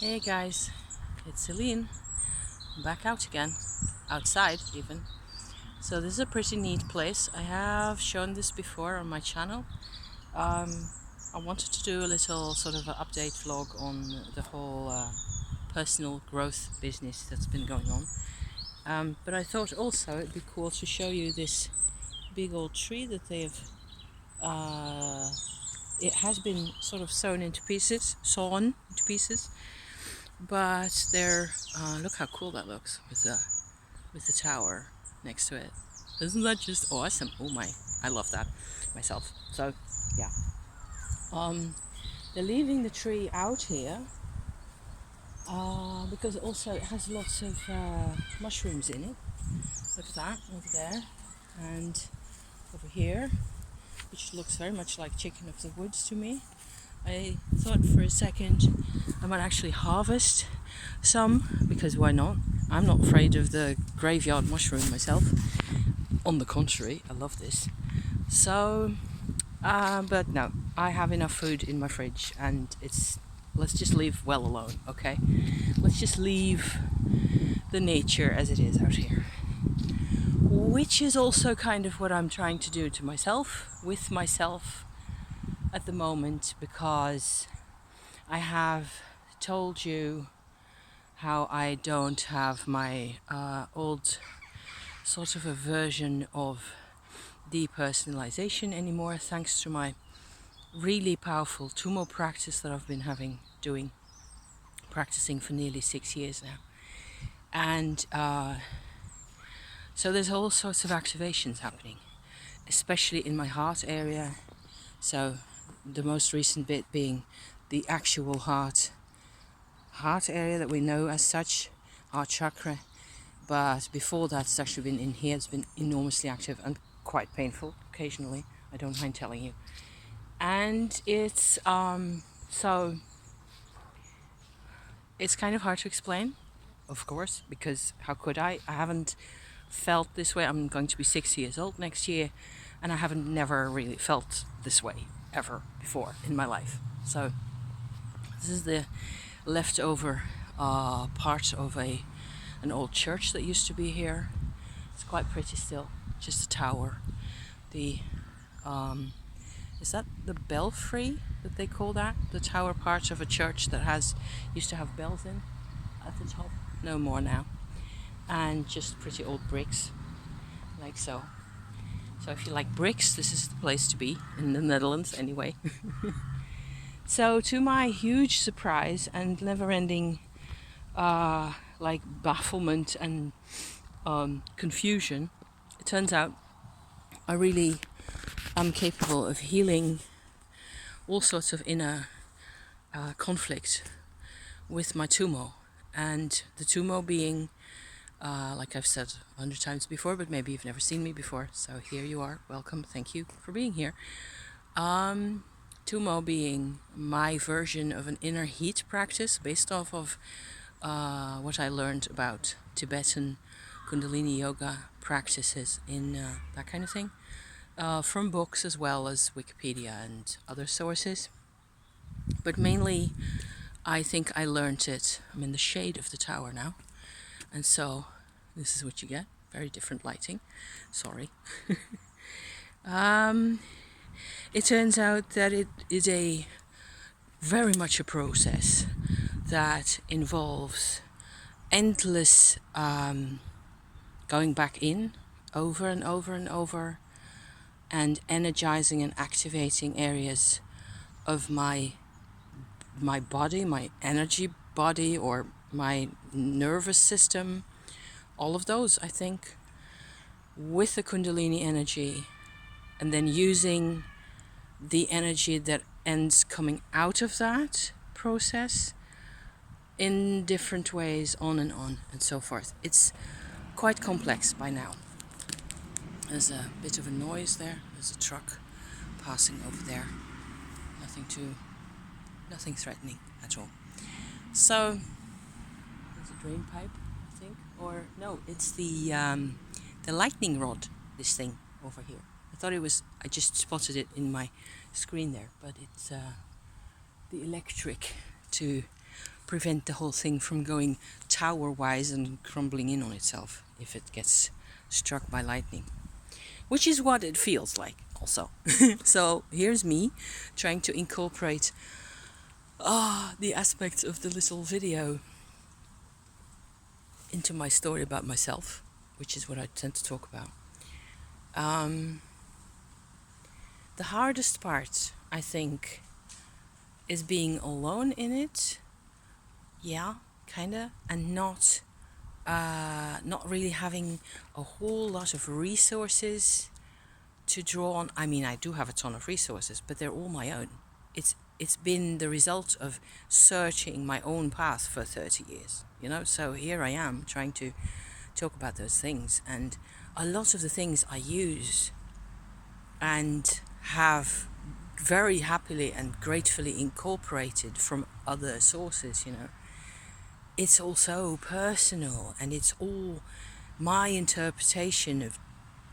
Hey guys, it's Celine. I'm back out again, outside even. So this is a pretty neat place. I have shown this before on my channel. I wanted to do a little sort of an update vlog on the whole personal growth business that's been going on. But I thought also it'd be cool to show you this big old tree that they've it has been sort of sawn into pieces, but they're look how cool that looks with the tower next to it. Isn't that just awesome? Oh my, I love that myself. So yeah, they're leaving the tree out here because also it has lots of mushrooms in it. Look at that over there and over here, which looks very much like chicken of the woods to me. I thought for a second I might actually harvest some, because why not? I'm not afraid of the graveyard mushroom myself. On the contrary, I love this. So, but no, I have enough food in my fridge, and let's just leave well alone, okay? Let's just leave the nature as it is out here. Which is also kind of what I'm trying to do to myself, with myself at the moment, because I have told you how I don't have my old sort of a version of depersonalization anymore, thanks to my really powerful Tumo practice that I've been practicing for nearly 6 years now. And so there's all sorts of activations happening, especially in my heart area. So the most recent bit being the actual heart area that we know as such, heart chakra. But before that, it's actually been in here. It's been enormously active and quite painful occasionally. I don't mind telling you. And it's so it's kind of hard to explain, of course, because how could I? I haven't felt this way. I'm going to be 60 years old next year, and I haven't never really felt this way ever before in my life. So this is the leftover part of an old church that used to be here. It's quite pretty still, just a tower. The is that the belfry that they call that? The tower part of a church that used to have bells in at the top. No more now. And just pretty old bricks, like so. So if you like bricks, this is the place to be, in the Netherlands anyway. So to my huge surprise and never-ending like bafflement and confusion, it turns out I really am capable of healing all sorts of inner conflict with my Tumo. And the Tumo being, like I've said 100 times before, but maybe you've never seen me before, so here you are. Welcome, thank you for being here. Tumo being my version of an inner heat practice based off of what I learned about Tibetan Kundalini yoga practices in that kind of thing, from books as well as Wikipedia and other sources. But mainly, I think I learned it. I'm in the shade of the tower now, and so this is what you get. Very different lighting. Sorry. It turns out that it is very much a process that involves endless going back in over and over and over, and energizing and activating areas of my body, my energy body, or my nervous system, all of those, I think, with the Kundalini energy, and then using the energy that ends coming out of that process in different ways, on and so forth. It's quite complex by now. There's a bit of a noise there. There's a truck passing over there. Nothing threatening at all. So there's a drain pipe, I think, or no, it's the lightning rod. This thing over here. I just spotted it in my screen there, but it's the electric to prevent the whole thing from going tower-wise and crumbling in on itself if it gets struck by lightning. Which is what it feels like also. So here's me trying to incorporate the aspects of the little video into my story about myself, which is what I tend to talk about. The hardest part, I think, is being alone in it. Yeah, kinda, and not really having a whole lot of resources to draw on. I mean, I do have a ton of resources, but they're all my own. It's been the result of searching my own path for 30 years, so here I am trying to talk about those things, and a lot of the things I use and have very happily and gratefully incorporated from other sources, it's all so personal, and it's all my interpretation of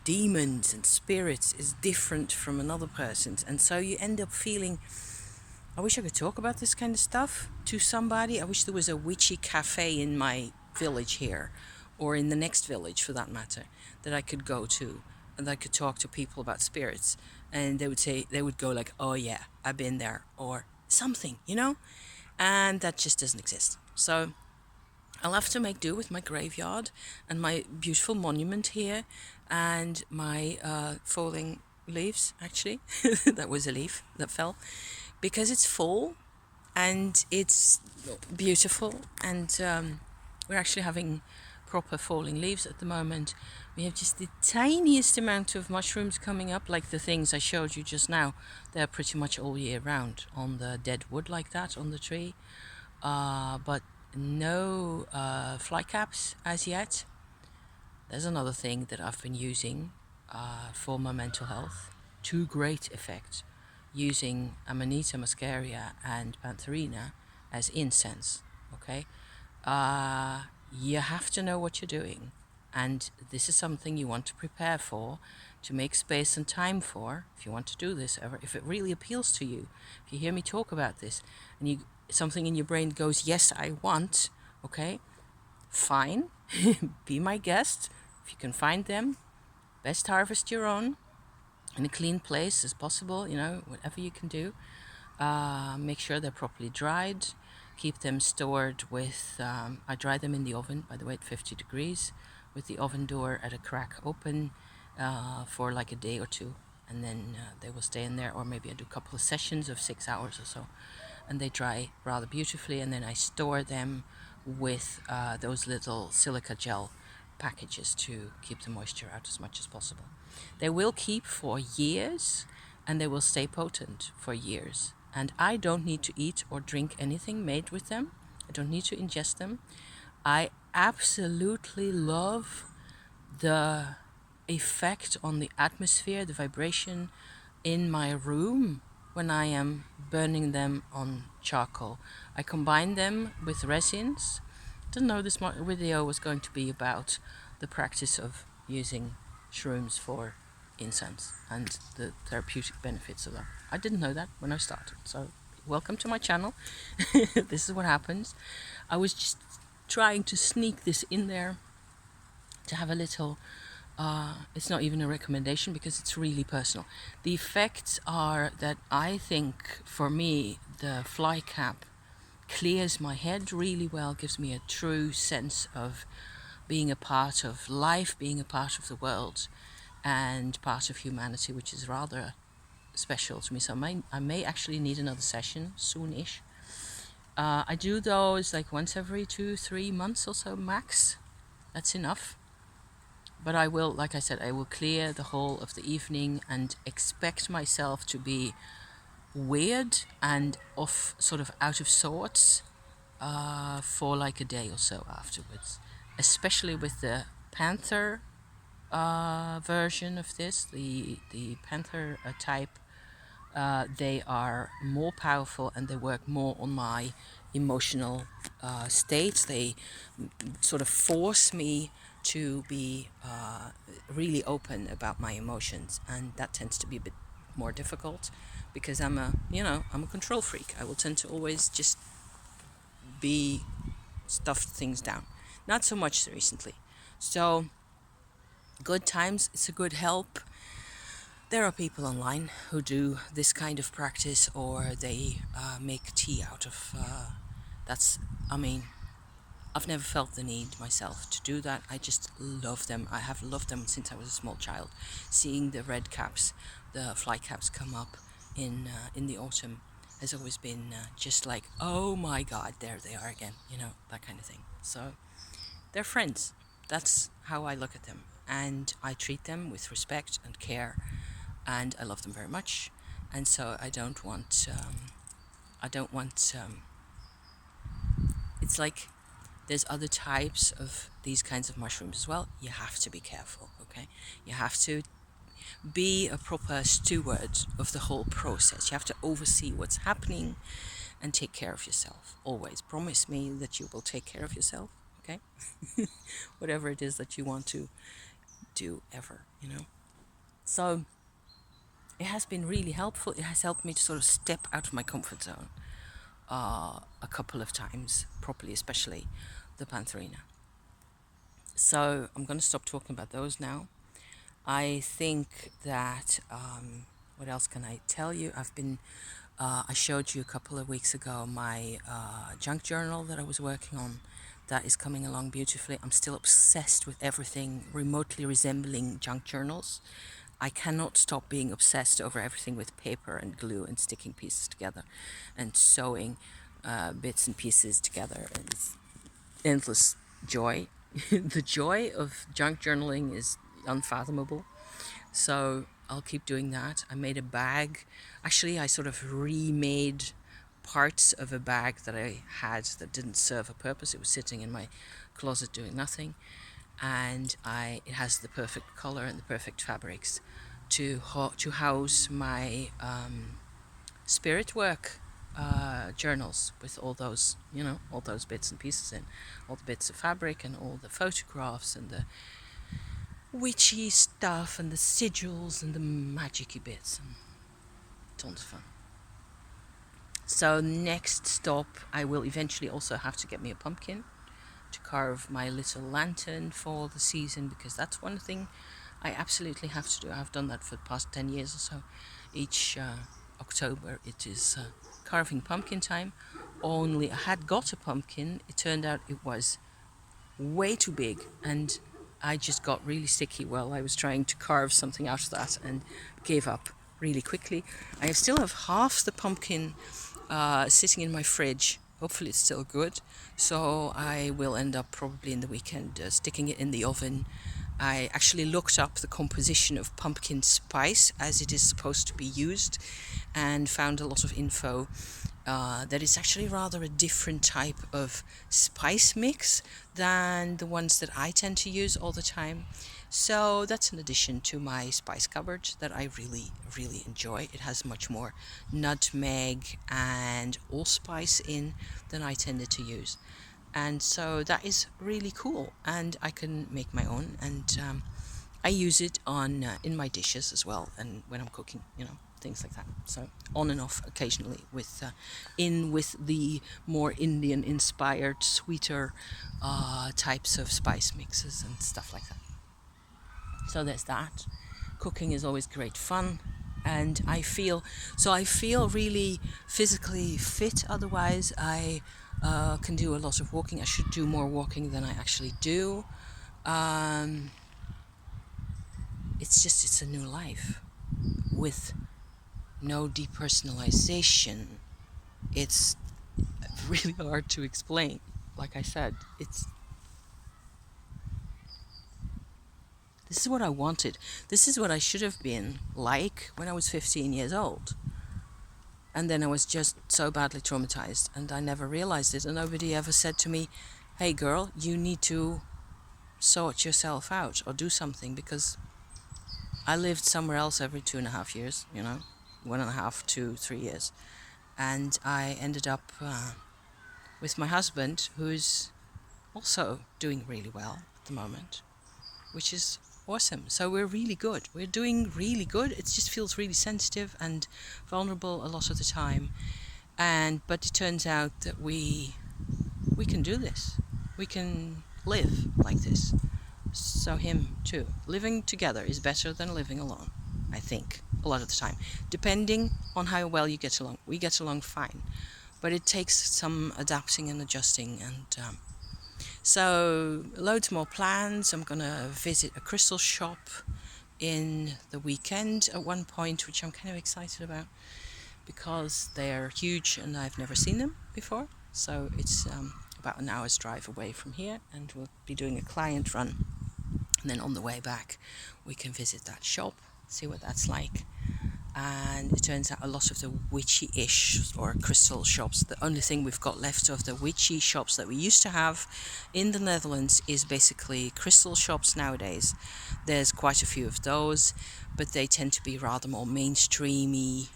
demons and spirits is different from another person's, and so you end up feeling, I wish I could talk about this kind of stuff to somebody. I wish there was a witchy cafe in my village here, or in the next village for that matter, that I could go to, and I could talk to people about spirits, and they would go like, oh yeah, I've been there, or something, and that just doesn't exist. So I'll have to make do with my graveyard and my beautiful monument here and my falling leaves, actually. That was a leaf that fell. Because it's fall and it's beautiful, and we're actually having proper falling leaves at the moment. We have just the tiniest amount of mushrooms coming up, like the things I showed you just now. They're pretty much all year round on the dead wood like that on the tree. But no fly caps as yet. There's another thing that I've been using for my mental health to great effect, using Amanita muscaria and Pantherina as incense. Okay, you have to know what you're doing, and this is something you want to prepare for, to make space and time for, if you want to do this ever, if it really appeals to you. If you hear me talk about this and something in your brain goes, yes, I want, okay, fine, be my guest. If you can find them, best harvest your own in a clean place as possible, whatever you can do. Make sure they're properly dried. Keep them stored with, I dry them in the oven, by the way, at 50 degrees, with the oven door at a crack open for like a day or two. And then they will stay in there, or maybe I do a couple of sessions of 6 hours or so. And they dry rather beautifully, and then I store them with those little silica gel packages to keep the moisture out as much as possible. They will keep for years, and they will stay potent for years. And I don't need to eat or drink anything made with them. I don't need to ingest them. I absolutely love the effect on the atmosphere, the vibration in my room when I am burning them on charcoal. I combine them with resins. Didn't know this video was going to be about the practice of using shrooms for incense and the therapeutic benefits of that. I didn't know that when I started, so welcome to my channel. This is what happens. I was just trying to sneak this in there to have a little, it's not even a recommendation because it's really personal. The effects are that I think, for me, the fly cap clears my head really well, gives me a true sense of being a part of life, being a part of the world, and part of humanity, which is rather special to me. So I may actually need another session soon-ish. I do those like once every 2-3 months or so max. That's enough. But I will, like I said, I will clear the whole of the evening and expect myself to be weird and sort of out of sorts for like a day or so afterwards. Especially with the Panther version of this, the Panther type. They are more powerful and they work more on my emotional states. They sort of force me to be really open about my emotions, and that tends to be a bit more difficult because I'm a control freak. I will tend to always just be stuffed things down. Not so much recently. So good times, it's a good help. There are people online who do this kind of practice, or they make tea out of that's I mean, I've never felt the need myself to do that. I just love them. I have loved them since I was a small child. Seeing the red caps, the fly caps come up in the autumn has always been just like, oh my God, there they are again. That kind of thing. So they're friends. That's how I look at them, and I treat them with respect and care, and I love them very much. And so I don't want. It's like there's other types of these kinds of mushrooms as well. You have to be careful, okay? You have to be a proper steward of the whole process. You have to oversee what's happening and take care of yourself. Always promise me that you will take care of yourself, okay? Whatever it is that you want to do ever. So it has been really helpful. It has helped me to sort of step out of my comfort zone a couple of times, properly, especially the Pantherina. So I'm going to stop talking about those now. I think that, what else can I tell you? I showed you a couple of weeks ago my junk journal that I was working on. That is coming along beautifully. I'm still obsessed with everything remotely resembling junk journals. I cannot stop being obsessed over everything with paper and glue and sticking pieces together and sewing bits and pieces together. And it's endless joy. The joy of junk journaling is unfathomable. So I'll keep doing that. I made a bag. Actually, I sort of remade parts of a bag that I had that didn't serve a purpose. It was sitting in my closet doing nothing. And it has the perfect color and the perfect fabrics to house my spirit work journals with all those bits and pieces in, all the bits of fabric and all the photographs and the witchy stuff and the sigils and the magicy bits, and tons of fun. So next stop, I will eventually also have to get me a pumpkin to carve my little lantern for the season, because that's one thing I absolutely have to do. I've done that for the past 10 years or so. Each October it is carving pumpkin time. Only I had got a pumpkin. It turned out it was way too big, and I just got really sticky while I was trying to carve something out of that and gave up really quickly. I still have half the pumpkin sitting in my fridge. Hopefully it's still good. So I will end up probably in the weekend sticking it in the oven. I actually looked up the composition of pumpkin spice as it is supposed to be used, and found a lot of info that it's actually rather a different type of spice mix than the ones that I tend to use all the time. So that's an addition to my spice cupboard that I really, really enjoy. It has much more nutmeg and allspice in than I tended to use. And so that is really cool, and I can make my own, and I use it in my dishes as well, and when I'm cooking, things like that. So on and off occasionally with the more Indian inspired, sweeter types of spice mixes and stuff like that. So there's that. Cooking is always great fun, and I feel really physically fit. Otherwise, I can do a lot of walking. I should do more walking than I actually do. It's a new life with no depersonalization. It's really hard to explain. Like I said, this is what I wanted. This is what I should have been like when I was 15 years old. And then I was just so badly traumatized, and I never realized it, and nobody ever said to me, hey girl, you need to sort yourself out or do something, because I lived somewhere else every 2.5 years, 1.5 to 3 years. And I ended up with my husband, who's also doing really well at the moment, which is awesome. So we're really good. We're doing really good. It just feels really sensitive and vulnerable a lot of the time. But it turns out that we we can do this. We can live like this. So him too. Living together is better than living alone, I think, a lot of the time. Depending on how well you get along. We get along fine. But it takes some adapting and adjusting. And so loads more plans. I'm going to visit a crystal shop in the weekend at one point, which I'm kind of excited about because they're huge and I've never seen them before. So it's about an hour's drive away from here, and we'll be doing a client run. And then on the way back, we can visit that shop, see what that's like. And it turns out a lot of the witchy-ish or crystal shops, the only thing we've got left of the witchy shops that we used to have in the Netherlands is basically crystal shops nowadays. There's quite a few of those, but they tend to be rather more mainstreamy.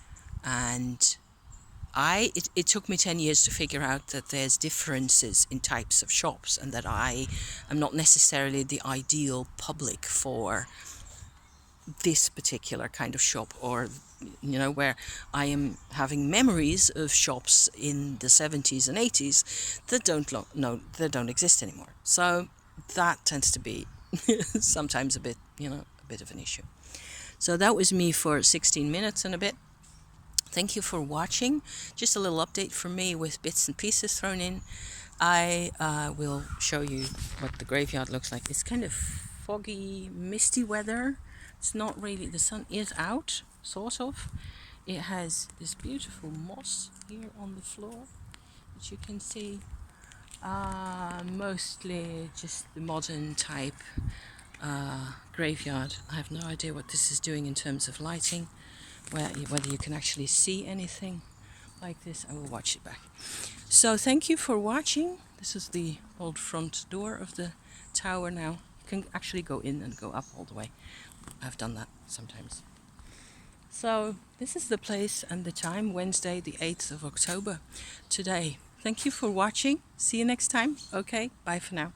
And it took me 10 years to figure out that there's differences in types of shops, and that I am not necessarily the ideal public for this particular kind of shop, or where I am having memories of shops in the 70s and 80s that don't exist anymore. So that tends to be sometimes a bit of an issue. So that was me for 16 minutes and a bit. Thank you for watching. Just a little update from me with bits and pieces thrown in. I will show you what the graveyard looks like. It's kind of foggy, misty weather. It's not really, the sun is out, sort of. It has this beautiful moss here on the floor, which you can see. Mostly just the modern type graveyard. I have no idea what this is doing in terms of lighting, whether you can actually see anything like this. I will watch it back. So thank you for watching. This is the old front door of the tower now. You can actually go in and go up all the way. I've done that sometimes. So this is the place and the time, Wednesday the 8th of October today. Thank you for watching. See you next time. Okay, bye for now.